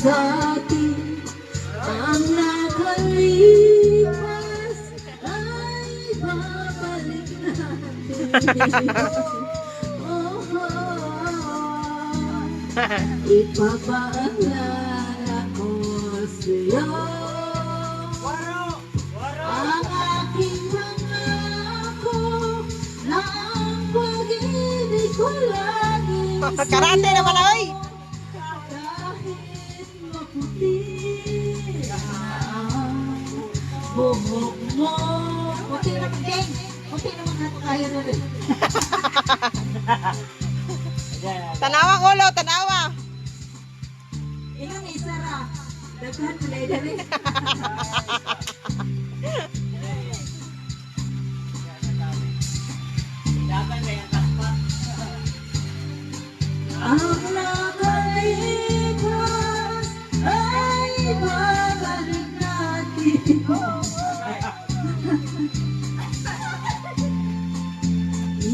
sa atin ang nakalipas ay babalik natin. Oh, ipapaalala ko sa'yo ang aking pangako na ang pag-ibig ko lagi Karate naman oy. kahit maputi ang buhok mo. Puti naman din. Puti naman natin kaya na rin. Tanawa ulo, tanawa. Ilang isa ra. Daghan mo na dali. Ang nakalipas ay babalik natin.